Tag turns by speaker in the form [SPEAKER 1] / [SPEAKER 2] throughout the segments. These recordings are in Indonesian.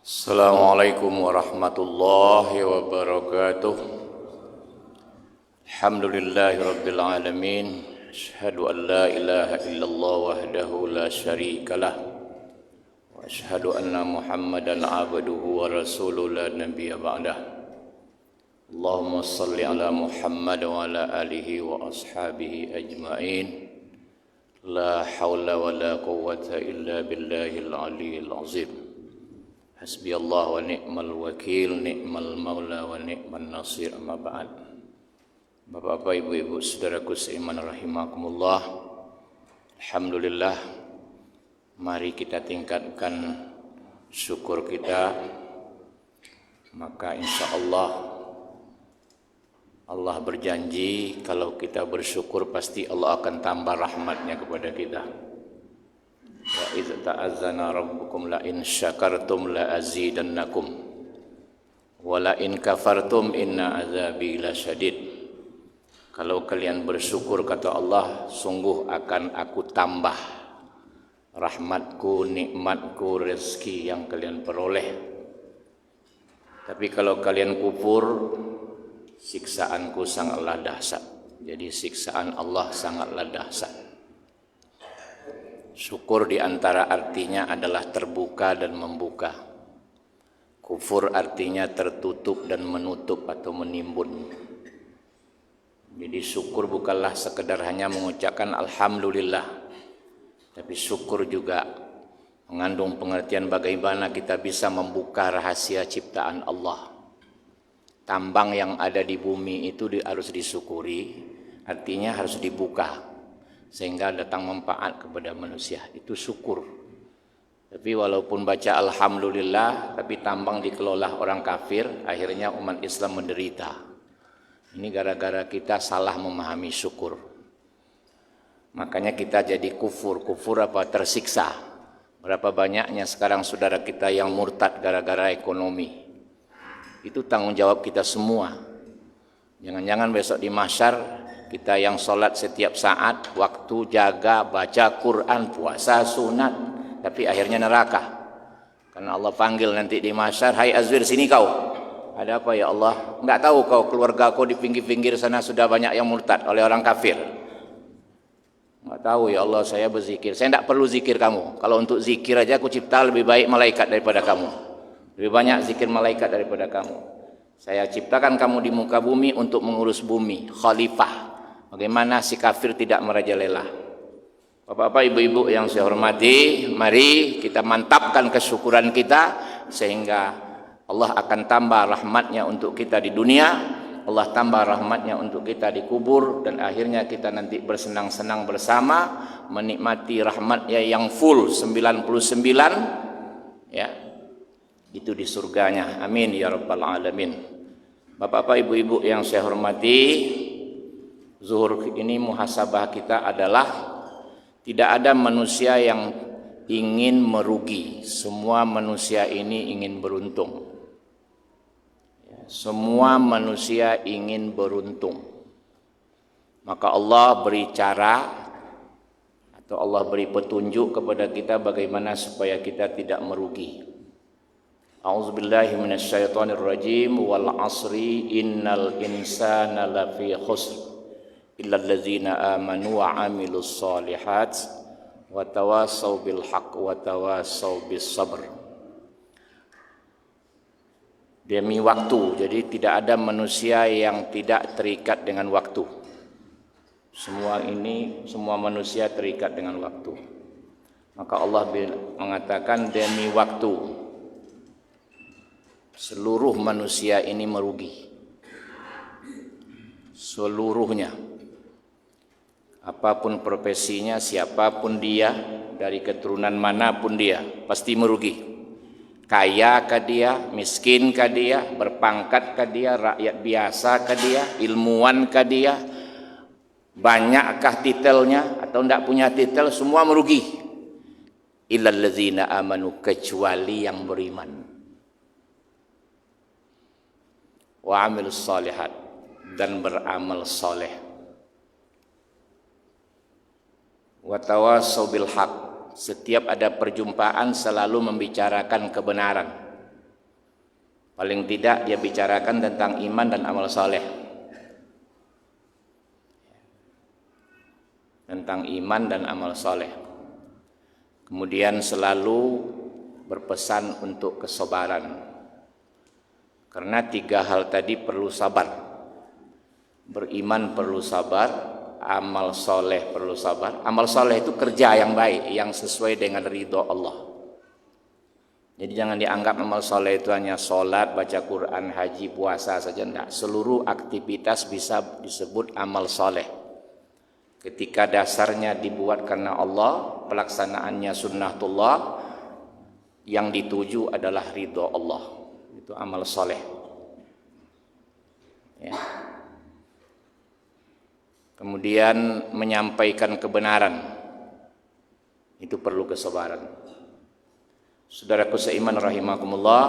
[SPEAKER 1] Assalamualaikum warahmatullahi wabarakatuh. Alhamdulillahi rabbil alamin. Asyhadu an la ilaha illallah wahdahu la syarikalah. Wa asyhadu anna Muhammadan abduhu wa rasuluhu la nabiyya ba'dah. Allahumma salli ala Muhammad wa ala alihi wa ashabihi ajma'in. La hawla wa la quwwata illa billahil aliyyil azim. Hasbiyallah wa ni'mal wakil, ni'mal maula wa ni'man nasir, amma ba'd. Bapak-bapak, ibu-ibu, saudaraku seiman rahimakumullah. Alhamdulillah, mari kita tingkatkan syukur kita. Maka insya Allah berjanji kalau kita bersyukur pasti Allah akan tambah rahmatnya kepada kita. Wa idz ta'azzana rabbukum la in syakartum la azidannakum wa la in kafartum inna azabi lasyadid. Kalau kalian bersyukur, kata Allah, sungguh akan aku tambah rahmatku, nikmatku, rezeki yang kalian peroleh. Tapi kalau kalian kufur, siksaanku sangatlah dahsyat. Jadi siksaan Allah sangatlah dahsyat. Syukur diantara artinya adalah terbuka dan membuka. Kufur artinya tertutup dan menutup atau menimbun. Jadi syukur bukanlah sekedar hanya mengucapkan alhamdulillah, tapi syukur juga mengandung pengertian bagaimana kita bisa membuka rahasia ciptaan Allah. Tambang yang ada di bumi itu harus disyukuri, artinya harus dibuka sehingga datang manfaat kepada manusia. Itu syukur. Tapi walaupun baca alhamdulillah, tapi tambang dikelola orang kafir, akhirnya umat Islam menderita. Ini gara-gara kita salah memahami syukur. Makanya kita jadi kufur. Kufur apa? Tersiksa. Berapa banyaknya sekarang saudara kita yang murtad gara-gara ekonomi. Itu tanggung jawab kita semua. Jangan-jangan besok di mahsyar kita yang sholat setiap saat, waktu, jaga, baca Quran, puasa, sunat, tapi akhirnya neraka. Karena Allah panggil nanti di mahsyar, hai Azwir, sini kau. Ada apa ya Allah? Enggak tahu kau keluarga kau di pinggir-pinggir sana sudah banyak yang murtad oleh orang kafir. Enggak tahu ya Allah, saya berzikir. Saya enggak perlu zikir kamu. Kalau untuk zikir aja aku cipta lebih baik malaikat daripada kamu. Lebih banyak zikir malaikat daripada kamu. Saya ciptakan kamu di muka bumi untuk mengurus bumi, khalifah. Bagaimana si kafir tidak merajalela? Bapak-bapak, ibu-ibu yang saya hormati, mari kita mantapkan kesyukuran kita sehingga Allah akan tambah rahmatnya untuk kita di dunia, Allah tambah rahmatnya untuk kita di kubur, dan akhirnya kita nanti bersenang-senang bersama menikmati rahmatnya yang full 99, ya, itu di surganya. Amin ya rabbal alamin. Bapak-bapak, ibu-ibu yang saya hormati, zuhur ini muhasabah kita adalah tidak ada manusia yang ingin merugi. Semua manusia ini ingin beruntung. Semua manusia ingin beruntung. Maka Allah beri cara atau Allah beri petunjuk kepada kita bagaimana supaya kita tidak merugi. A'udzubillahi minasyaitonirrajim. Wal 'asri innal insana lafi khusr illal ladzina amanu wa 'amilus shalihat wa tawassaw bil haqq wa tawassaw bis sabr. Demi waktu, jadi tidak ada manusia yang tidak terikat dengan waktu. Semua manusia terikat dengan waktu. Maka Allah mengatakan demi waktu seluruh manusia ini merugi. Seluruhnya. Apapun profesinya, siapapun dia, dari keturunan manapun dia, pasti merugi. Kaya kah dia, miskin kah dia, berpangkat kah dia, rakyat biasa kah dia, ilmuwan kah dia, banyakkah titelnya atau tidak punya titel, semua merugi. Illal ladzina amanu, kecuali yang beriman. Wa 'amilus shalihat, dan beramal soleh. Wa tawassaw bil haqq, setiap ada perjumpaan selalu membicarakan kebenaran. Paling tidak dia bicarakan tentang iman dan amal soleh. Tentang iman dan amal soleh. Kemudian selalu berpesan untuk kesabaran. Karena 3 hal tadi perlu sabar. Beriman perlu sabar, amal soleh perlu sabar. Amal soleh itu kerja yang baik, yang sesuai dengan ridho Allah. Jadi jangan dianggap amal soleh itu hanya sholat, baca Quran, haji, puasa saja. Tidak. Seluruh aktivitas bisa disebut amal soleh. Ketika dasarnya dibuat karena Allah, pelaksanaannya sunnatullah, yang dituju adalah ridho Allah. Itu amal soleh. Ya. Kemudian menyampaikan kebenaran. Itu perlu kesabaran. Saudaraku seiman rahimakumullah,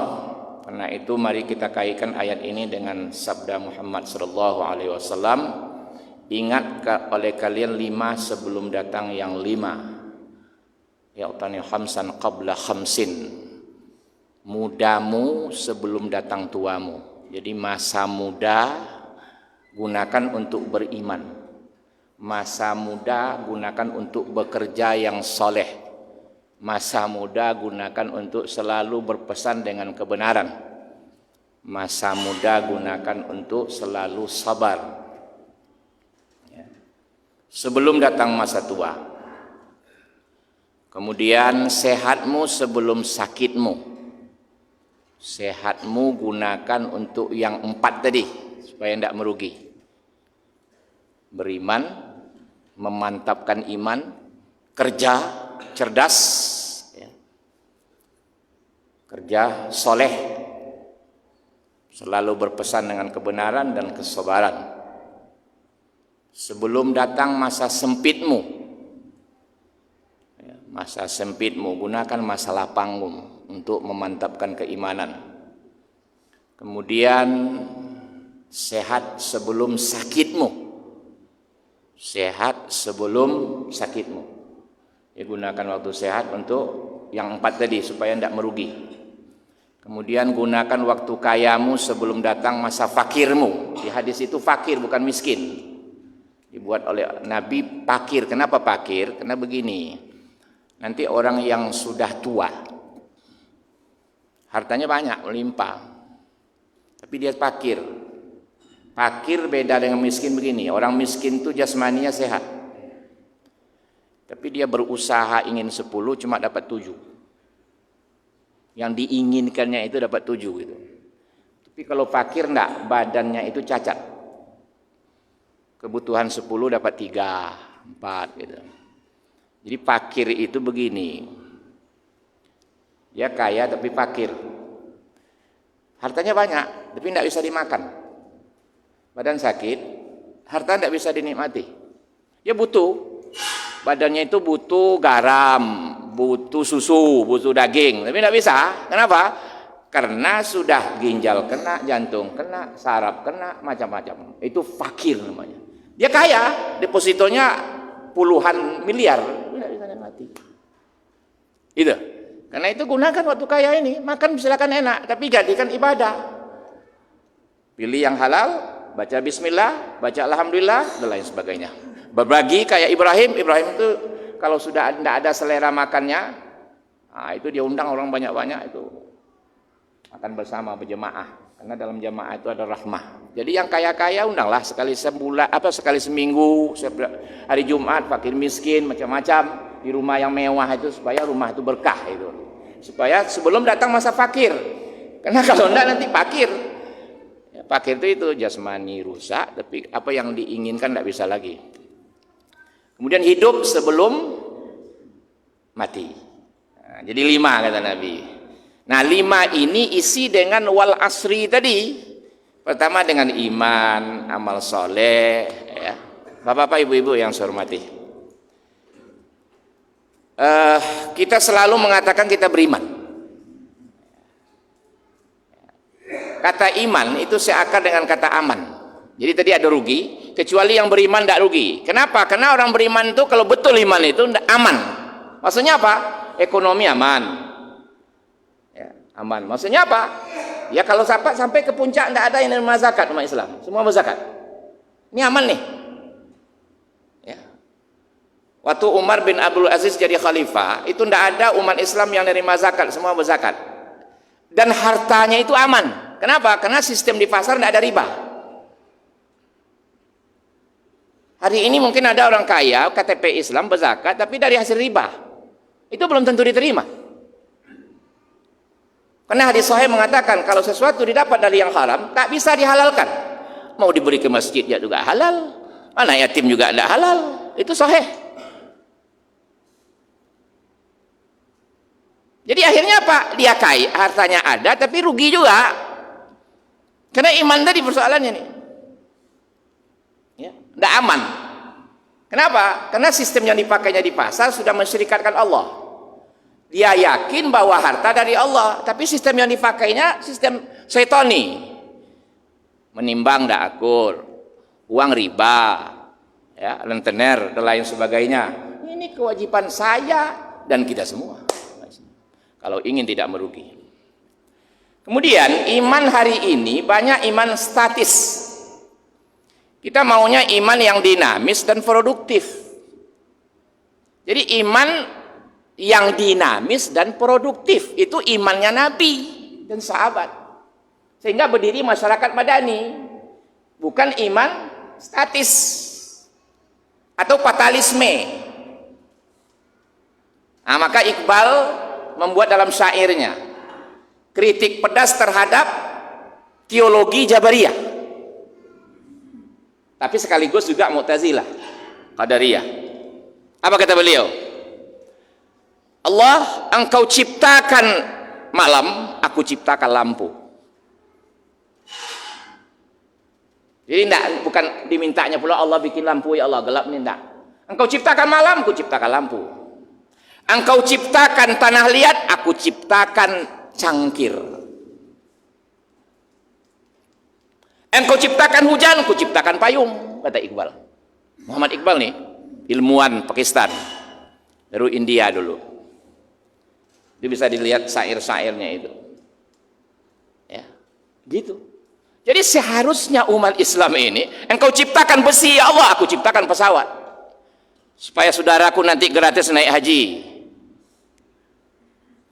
[SPEAKER 1] karena itu mari kita kaitkan ayat ini dengan sabda Muhammad sallallahu alaihi wasallam, ingat oleh kalian 5 sebelum datang yang 5. Ya'tani khamsan qabla khamsin. Mudamu sebelum datang tuamu. Jadi masa muda gunakan untuk beriman. Masa muda gunakan untuk bekerja yang soleh. Masa muda gunakan untuk selalu berpesan dengan kebenaran. Masa muda gunakan untuk selalu sabar. Ya. Sebelum datang masa tua. Kemudian sehatmu sebelum sakitmu. Sehatmu gunakan untuk yang 4 tadi, supaya tidak merugi. Beriman, memantapkan iman, kerja cerdas, ya. Kerja soleh, selalu berpesan dengan kebenaran dan kesabaran. Sebelum datang masa sempitmu, ya, masa sempitmu gunakan masa lapangmu untuk memantapkan keimanan. Kemudian sehat sebelum sakitmu, sehat sebelum sakitmu. Ya, gunakan waktu sehat untuk yang 4 tadi supaya tidak merugi. Kemudian gunakan waktu kayamu sebelum datang masa fakirmu. Di hadis itu fakir bukan miskin. Dibuat oleh Nabi fakir. Kenapa fakir? Karena begini. Nanti orang yang sudah tua, hartanya banyak, melimpah, tapi dia fakir. Fakir beda dengan miskin begini. Orang miskin itu jasmaninya sehat, tapi dia berusaha ingin 10 cuma dapat 7. Yang diinginkannya itu dapat 7 gitu. Tapi kalau fakir enggak, badannya itu cacat. Kebutuhan 10 dapat 3, 4 gitu. Jadi fakir itu begini. Dia kaya tapi fakir. Hartanya banyak tapi enggak bisa dimakan. Badan sakit, harta enggak bisa dinikmati. Dia butuh. Badannya itu butuh garam, butuh susu, butuh daging, tapi tidak bisa. Kenapa? Karena sudah ginjal kena, jantung kena, saraf kena, macam-macam. Itu fakir namanya. Dia kaya, depositonya puluhan miliar, tidak bisa mati. Itu. Karena itu gunakan waktu kaya ini, makan silakan enak, tapi gantikan ibadah. Pilih yang halal, baca bismillah, baca alhamdulillah, dan lain sebagainya. Berbagi kayak Ibrahim itu kalau sudah tidak ada selera makannya, nah itu dia undang orang banyak-banyak itu makan bersama berjemaah, karena dalam jemaah itu ada rahmah. Jadi yang kaya-kaya undanglah sekali sebulan sekali seminggu, hari Jumat, fakir miskin macam-macam di rumah yang mewah itu supaya rumah itu berkah itu. Supaya sebelum datang masa fakir. Karena kalau enggak nanti fakir. Ya, fakir itu jasmani rusak, tapi apa yang diinginkan enggak bisa lagi. Kemudian hidup sebelum mati. Nah, jadi 5 kata Nabi. Nah 5 ini isi dengan wal asri tadi. Pertama dengan iman, amal soleh. Ya. Bapak-bapak, ibu-ibu yang saya hormati. Kita selalu mengatakan kita beriman. Kata iman itu seakar dengan kata aman. Jadi tadi ada rugi, kecuali yang beriman tidak rugi. Kenapa? Karena orang beriman itu kalau betul iman itu aman. Maksudnya apa? Ekonomi aman. Ya, aman. Maksudnya apa? Ya kalau sampai ke puncak tidak ada yang menerima zakat umat Islam. Semua berzakat. Ini aman nih. Ya. Waktu Umar bin Abdul Aziz jadi khalifah, itu tidak ada umat Islam yang menerima zakat, semua berzakat. Dan hartanya itu aman. Kenapa? Karena sistem di pasar tidak ada riba. Hari ini mungkin ada orang kaya, KTP Islam berzakat, tapi dari hasil riba. Itu belum tentu diterima. Karena hadis sahih mengatakan kalau sesuatu didapat dari yang haram tak bisa dihalalkan. Mau diberi ke masjid ya juga halal, anak yatim juga tidak halal. Itu sahih. Jadi akhirnya apa? Dia kaya, hartanya ada tapi rugi juga. Karena iman tadi persoalannya nih. Ya, tidak aman. Kenapa? Karena sistem yang dipakainya di pasar sudah mensyirikatkan Allah. Dia yakin bahwa harta dari Allah, tapi sistem yang dipakainya sistem syaitani. Menimbang tidak akur, uang riba, ya, rentenir dan lain sebagainya. Ini kewajiban saya dan kita semua. Kalau ingin tidak merugi. Kemudian iman hari ini banyak iman statis. Kita maunya iman yang dinamis dan produktif. Jadi iman yang dinamis dan produktif itu imannya Nabi dan sahabat, sehingga berdiri masyarakat madani, bukan iman statis atau fatalisme. Nah, maka Iqbal membuat dalam syairnya kritik pedas terhadap teologi Jabariyah, tapi sekaligus juga Mu'tazilah, Qadariyah. Apa kata beliau? Allah, engkau ciptakan malam, aku ciptakan lampu. Jadi bukan dimintanya pula Allah bikin lampu, ya Allah gelap nih, enggak. Engkau ciptakan malam, aku ciptakan lampu. Engkau ciptakan tanah liat, aku ciptakan cangkir. Engkau ciptakan hujan, aku ciptakan payung, kata Iqbal. Muhammad Iqbal nih, ilmuwan Pakistan, dari India dulu. Dia bisa dilihat syair-syairnya itu. Ya, gitu. Jadi seharusnya umat Islam ini, engkau ciptakan besi, ya Allah, aku ciptakan pesawat. Supaya saudaraku nanti gratis naik haji.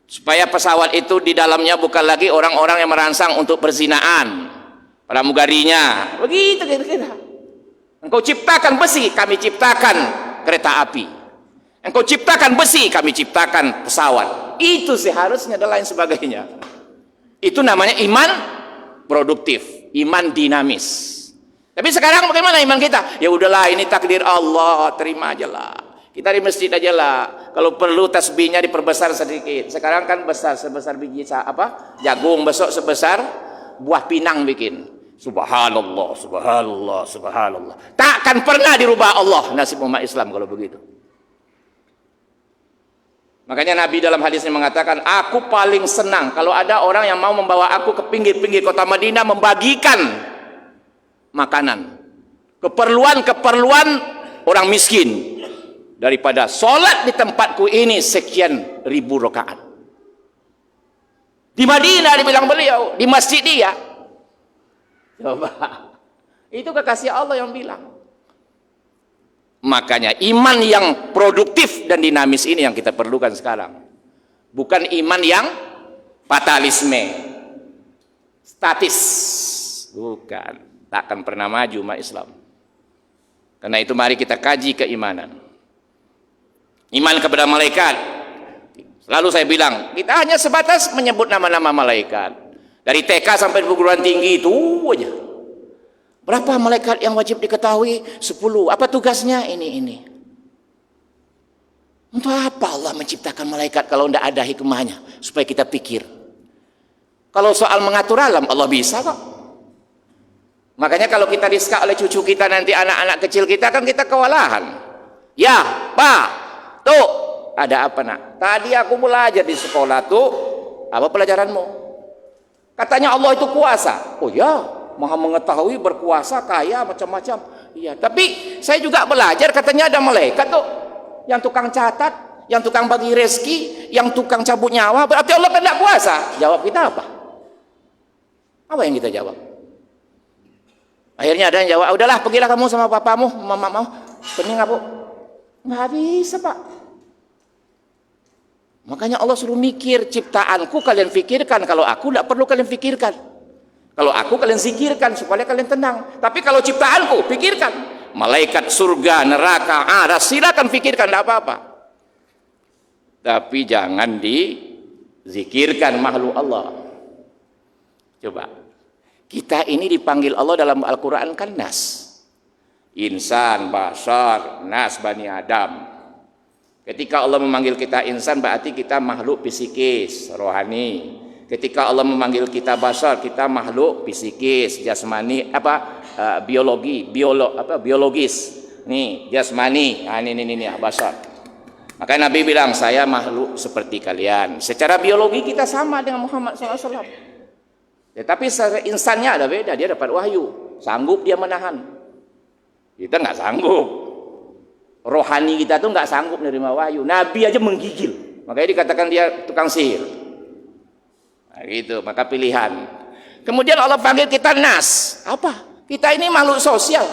[SPEAKER 1] Supaya pesawat itu di dalamnya bukan lagi orang-orang yang merangsang untuk perzinaan, pramugarinya. Begitu kira-kira. Engkau ciptakan besi, kami ciptakan kereta api. Engkau ciptakan besi, kami ciptakan pesawat. Itu seharusnya dan lain sebagainya. Itu namanya iman produktif, iman dinamis. Tapi sekarang bagaimana iman kita? Ya udahlah, ini takdir Allah, terima aja lah. Kita di masjid aja lah. Kalau perlu tasbihnya diperbesar sedikit. Sekarang kan besar sebesar biji jagung, besok sebesar buah pinang bikin. Subhanallah, subhanallah, subhanallah. Takkan pernah dirubah Allah nasib umat Islam kalau begitu. Makanya Nabi dalam hadisnya mengatakan, aku paling senang kalau ada orang yang mau membawa aku ke pinggir-pinggir kota Madinah membagikan makanan, keperluan-keperluan orang miskin, daripada sholat di tempatku ini sekian ribu rakaat. Di Madinah dibilang beliau, di masjid dia. Coba, itu kekasih Allah yang bilang. Makanya iman yang produktif dan dinamis ini yang kita perlukan sekarang. Bukan iman yang fatalisme, statis. Bukan, takkan pernah maju umat Islam. Karena itu mari kita kaji keimanan. Iman kepada malaikat. Selalu saya bilang, kita hanya sebatas menyebut nama-nama malaikat. Dari TK sampai perguruan tinggi itu aja. Berapa malaikat yang wajib diketahui? 10. Apa tugasnya? Ini. Untuk apa Allah menciptakan malaikat kalau tidak ada hikmahnya? Supaya kita pikir. Kalau soal mengatur alam, Allah bisa kok. Makanya kalau kita disekak oleh cucu kita nanti, anak-anak kecil kita, kan kita kewalahan. Ya, Pak, tuh, ada apa nak? Tadi aku belajar di sekolah tuh, apa pelajaranmu? Katanya Allah itu kuasa. Oh ya, Maha mengetahui, berkuasa, kaya, macam-macam. Iya, tapi saya juga belajar katanya ada malaikat tuh yang tukang catat, yang tukang bagi rezeki, yang tukang cabut nyawa. Berarti Allah kan tidak kuasa. Jawab kita apa? Apa yang kita jawab? Akhirnya ada yang jawab, udahlah pergilah kamu sama papamu, mamamu. Pening apa? Nggak bisa, Pak. Makanya Allah suruh mikir, ciptaanku kalian pikirkan, kalau aku tidak perlu kalian pikirkan. Kalau aku kalian zikirkan supaya kalian tenang. Tapi kalau ciptaanku, pikirkan. Malaikat, surga, neraka, silakan pikirkan, tidak apa-apa. Tapi jangan dizikirkan makhluk Allah. Coba, kita ini dipanggil Allah dalam Al-Quran kan nas. Insan, bashar, nas, bani Adam. Ketika Allah memanggil kita insan, berarti kita makhluk psikis, rohani. Ketika Allah memanggil kita bashar, kita makhluk psikis, jasmani, biologis. Nih, jasmani, ini bashar. Maka Nabi bilang, saya makhluk seperti kalian. Secara biologi kita sama dengan Muhammad SAW. Tetapi secara insannya ada beda, dia dapat wahyu, sanggup dia menahan. Kita nggak sanggup. Rohani kita tuh nggak sanggup menerima wahyu. Nabi aja menggigil, makanya dikatakan dia tukang sihir. Nah, gitu, maka pilihan. Kemudian Allah panggil kita nas. Apa? Kita ini makhluk sosial.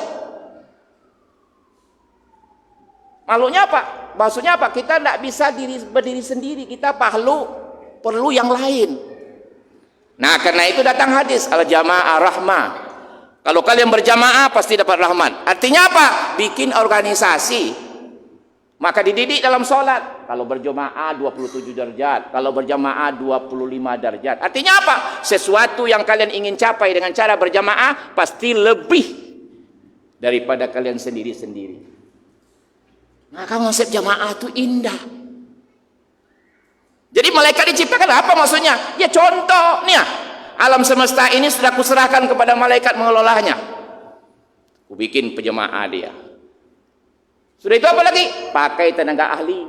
[SPEAKER 1] Makhluknya apa? Maksudnya apa? Kita tidak bisa berdiri sendiri. Kita perlu yang lain. Nah, karena itu datang hadis al-jamaah rahmah. Kalau kalian berjamaah pasti dapat rahmat. Artinya apa? Bikin organisasi. Maka dididik dalam sholat. Kalau berjamaah 27 derajat. Kalau berjamaah 25 derajat. Artinya apa? Sesuatu yang kalian ingin capai dengan cara berjamaah pasti lebih daripada kalian sendiri-sendiri. Maka konsep jamaah itu indah. Jadi malaikat diciptakan apa maksudnya? Ya contoh nih ya, alam semesta ini sudah kuserahkan kepada malaikat mengelolanya. Ku bikin penjemaah dia. Sudah itu apa lagi? Pakai tenaga ahli.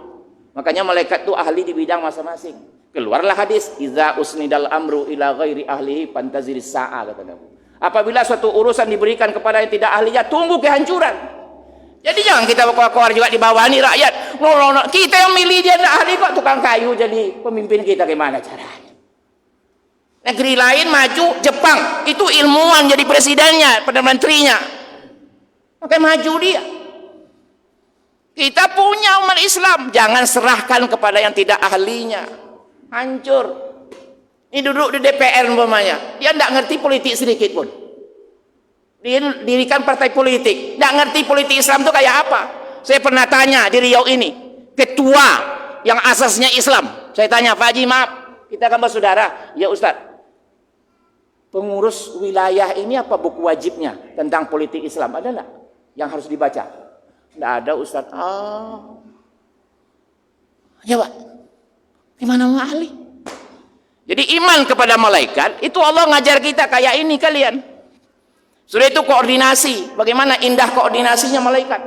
[SPEAKER 1] Makanya malaikat itu ahli di bidang masing-masing. Keluarlah hadis, iza usnidal amru ila ghairi ahlihi pantaziris sa'a, kata Nabi. Apabila suatu urusan diberikan kepada yang tidak ahlinya, tunggu kehancuran. Jadi jangan kita keluar juga di bawah ini rakyat. Kita yang milih dia tidak ahli kok, tukang kayu jadi pemimpin kita, gimana caranya? Negeri lain maju, Jepang itu ilmuwan jadi presidennya, perdana menterinya. Maka maju dia. Kita punya umat Islam, jangan serahkan kepada yang tidak ahlinya. Hancur. Ini duduk di DPR umpamanya, dia tidak ngerti politik sedikit pun. Dirikan partai politik, tidak ngerti politik Islam itu kayak apa. Saya pernah tanya di Riau ini, ketua yang asasnya Islam. Saya tanya, Pak Haji, maaf, kita kan bersaudara. Ya Ustaz, pengurus wilayah ini apa buku wajibnya tentang politik Islam? Ada nggak yang harus dibaca? Tidak ada Ustaz. Ya Pak, gimana mau ahli? Jadi iman kepada malaikat, itu Allah ngajar kita kayak ini kalian. Sudah itu koordinasi, bagaimana indah koordinasinya malaikat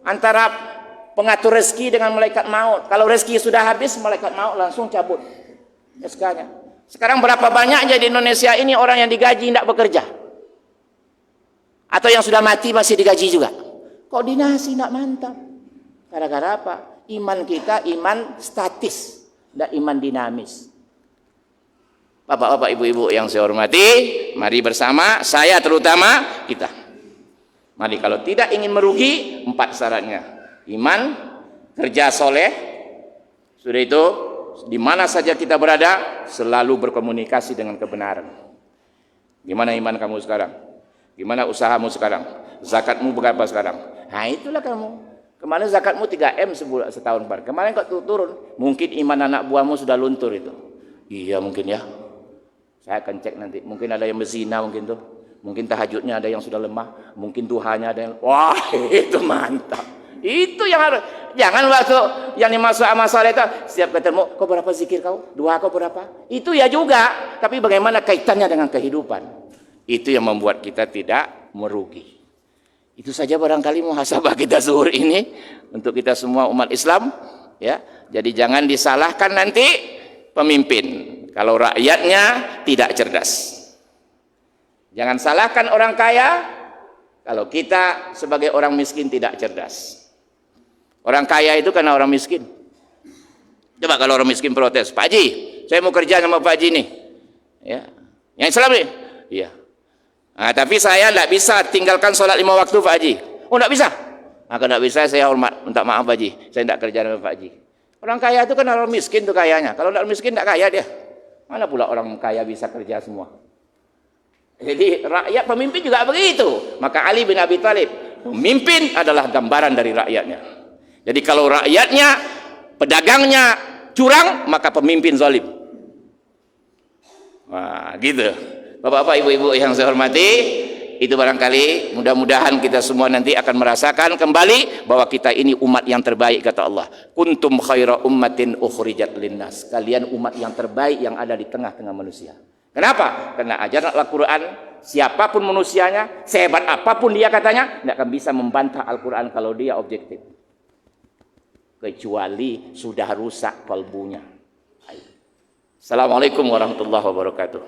[SPEAKER 1] antara pengatur rezeki dengan malaikat maut. Kalau rezeki sudah habis, malaikat maut langsung cabut SK-nya. Sekarang berapa banyak aja di Indonesia ini orang yang digaji tidak bekerja, atau yang sudah mati masih digaji juga. Koordinasi tidak mantap. Gara-gara apa? Iman kita iman statis, tidak iman dinamis. Bapak-bapak, ibu-ibu yang saya hormati, mari bersama, saya terutama, kita. Mari kalau tidak ingin merugi, 4 syaratnya. Iman, kerja soleh, sudah itu, di mana saja kita berada, selalu berkomunikasi dengan kebenaran. Gimana iman kamu sekarang? Gimana usahamu sekarang? Zakatmu berapa sekarang? Nah itulah kamu. Kemarin zakatmu 3M setahun bar. Kemarin kok turun. Mungkin iman anak buahmu sudah luntur itu. Iya mungkin ya. Saya akan cek nanti. Mungkin ada yang berzina mungkin tuh. Mungkin tahajudnya ada yang sudah lemah. Mungkin duhanya ada yang... Wah itu mantap. Itu yang harus. Jangan waktu yang dimaksud amal soleh itu. Setiap ketemu, kau berapa zikir kau? Doa kau berapa? Itu ya juga. Tapi bagaimana kaitannya dengan kehidupan? Itu yang membuat kita tidak merugi. Itu saja barangkali muhasabah kita zuhur ini. Untuk kita semua umat Islam. Ya, jadi jangan disalahkan nanti pemimpin. Kalau rakyatnya tidak cerdas. Jangan salahkan orang kaya kalau kita sebagai orang miskin tidak cerdas. Orang kaya itu karena orang miskin. Coba kalau orang miskin protes, Pak Haji, saya mau kerja sama Pak Haji nih. Ya. Yang Islam nih, Iya. Nah, tapi saya tidak bisa tinggalkan sholat 5 waktu Pak Haji. Oh, tidak bisa. Maka tidak bisa, saya hormat, minta maaf Pak Haji. Saya tidak kerja dengan Pak Haji. Orang kaya itu kan orang miskin tuh kayanya. Kalau tidak miskin tidak kaya dia. Mana pula orang kaya bisa kerja semua. Jadi rakyat pemimpin juga begitu. Maka Ali bin Abi Thalib, pemimpin adalah gambaran dari rakyatnya. Jadi kalau rakyatnya, pedagangnya curang, maka pemimpin zalim. Wah, gitu. Bapak-bapak, ibu-ibu yang saya hormati, itu barangkali mudah-mudahan kita semua nanti akan merasakan kembali bahwa kita ini umat yang terbaik, kata Allah. Kuntum khaira ummatin ukhrijat linnas. Kalian umat yang terbaik yang ada di tengah-tengah manusia. Kenapa? Karena ajaran Al-Quran, siapapun manusianya, sehebat apapun dia katanya, tidak akan bisa membantah Al-Quran kalau dia objektif. Kecuali sudah rusak kalbunya. Assalamualaikum warahmatullahi wabarakatuh.